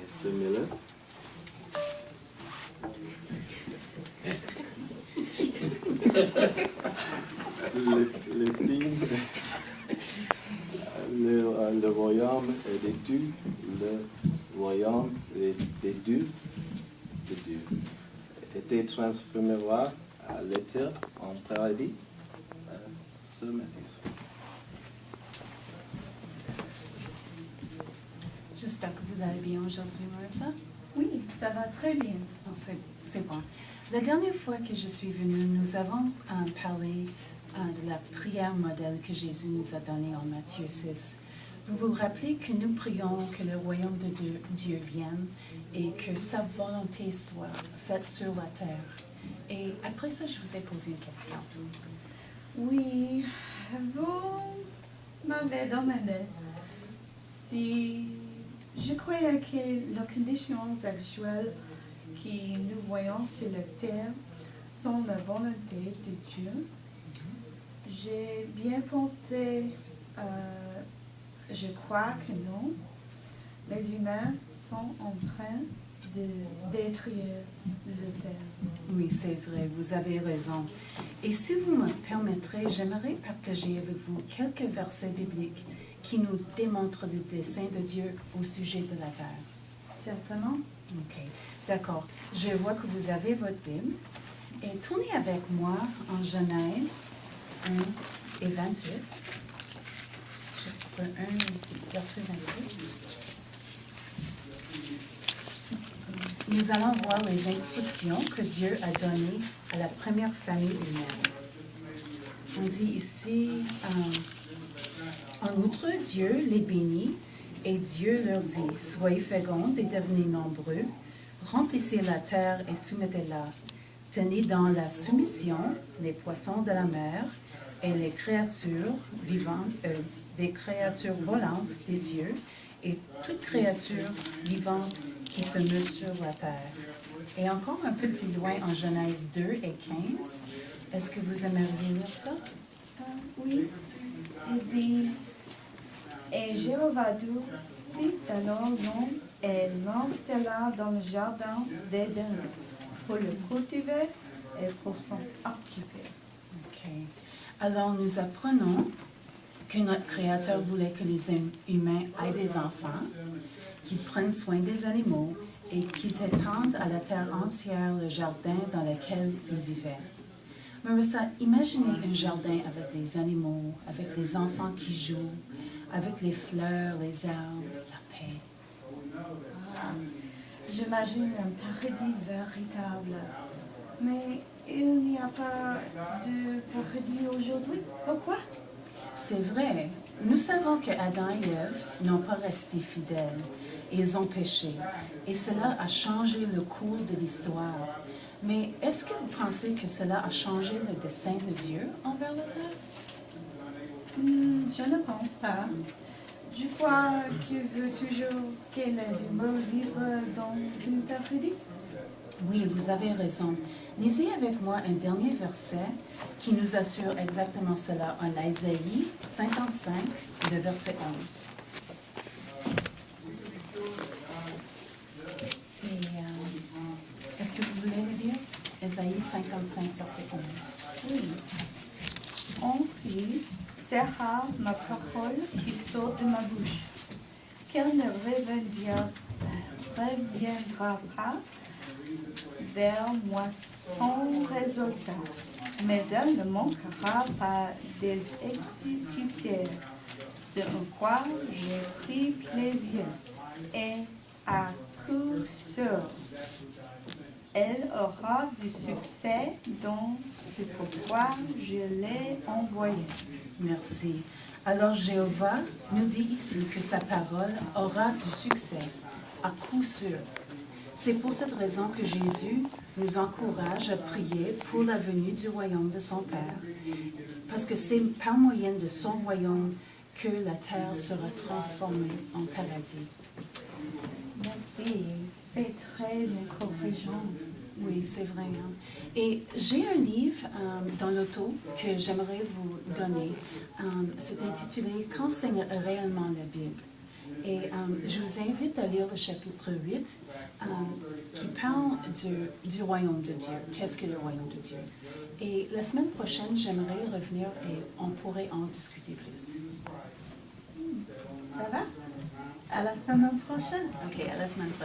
Semez-le. Le royaume des dieux, le royaume des dieux, était transformera à l'éther en paradis. Ce Matthieu. J'espère que vous allez bien aujourd'hui, Marissa. Oui, ça va très bien. Oh, c'est bon. La dernière fois que je suis venue, nous avons parlé de la prière modèle que Jésus nous a donnée en Matthieu 6. Vous vous rappelez que nous prions que le royaume de Dieu vienne et que sa volonté soit faite sur la terre. Et après ça, je vous ai posé une question. Oui, vous m'avez demandé si je croyais que les conditions actuelles que nous voyons sur la terre sont la volonté de Dieu. J'ai bien pensé, je crois que non. Les humains sont en train de détruire la terre. Oui, c'est vrai, vous avez raison. Et si vous me permettrez, j'aimerais partager avec vous quelques versets bibliques qui nous démontrent le dessein de Dieu au sujet de la terre. Certainement. OK, d'accord. Je vois que vous avez votre Bible. Et tournez avec moi en Genèse 1 et 28. Chapitre 1, verset 28. Nous allons voir les instructions que Dieu a données à la première famille humaine. On dit ici, en outre, Dieu les bénit et Dieu leur dit, « Soyez fécondes et devenez nombreux, remplissez la terre et soumettez-la. Tenez dans la soumission les poissons de la mer et les créatures vivantes, des créatures volantes des cieux et toute créature vivante qui se meut sur la terre. » Et encore un peu plus loin en Genèse 2 et 15, est-ce que vous aimeriez lire ça? Oui, il dit, et Jéhovah Dieu fit alors l'homme et l'installa dans le jardin d'Éden pour le cultiver et pour s'en occuper. OK. Alors nous apprenons que notre Créateur voulait que les humains aient des enfants, qu'ils prennent soin des animaux et qu'ils étendent à la terre entière le jardin dans lequel ils vivaient. Marissa, imaginez un jardin avec des animaux, avec des enfants qui jouent, avec les fleurs, les arbres, la paix. J'imagine un paradis véritable. Mais il n'y a pas de paradis aujourd'hui. Pourquoi? C'est vrai. Nous savons que Adam et Ève n'ont pas resté fidèles. Ils ont péché. Et cela a changé le cours de l'histoire. Mais est-ce que vous pensez que cela a changé le dessein de Dieu envers la terre? Je ne pense pas. Je crois qu'il veut toujours que les humains vivent dans une paradis. Oui, vous avez raison. Lisez avec moi un dernier verset qui nous assure exactement cela en Isaïe 55, le verset 11. Et est-ce que vous voulez le lire? Isaïe 55, verset 11. Oui. Ainsi sera ma parole qui sort de ma bouche, qu'elle ne reviendra pas vers moi sans résultat, mais elle ne manquera pas d'exécuter ce en quoi j'ai pris plaisir, et à coup sûr, elle aura du succès dans ce pourquoi je l'ai envoyée. Merci. Alors Jéhovah nous dit ici que sa parole aura du succès, à coup sûr. C'est pour cette raison que Jésus nous encourage à prier pour la venue du royaume de son Père, parce que c'est par moyen de son royaume que la terre sera transformée en paradis. Merci, c'est très encourageant. Oui, c'est vrai. Hein? Et j'ai un livre dans l'auto que j'aimerais vous donner. C'est intitulé « Qu'enseigne réellement la Bible ?» Et je vous invite à lire le chapitre 8 qui parle du royaume de Dieu. Qu'est-ce que le royaume de Dieu? Et la semaine prochaine, j'aimerais revenir et on pourrait en discuter plus. Ça va? À la semaine prochaine. OK, à la semaine prochaine.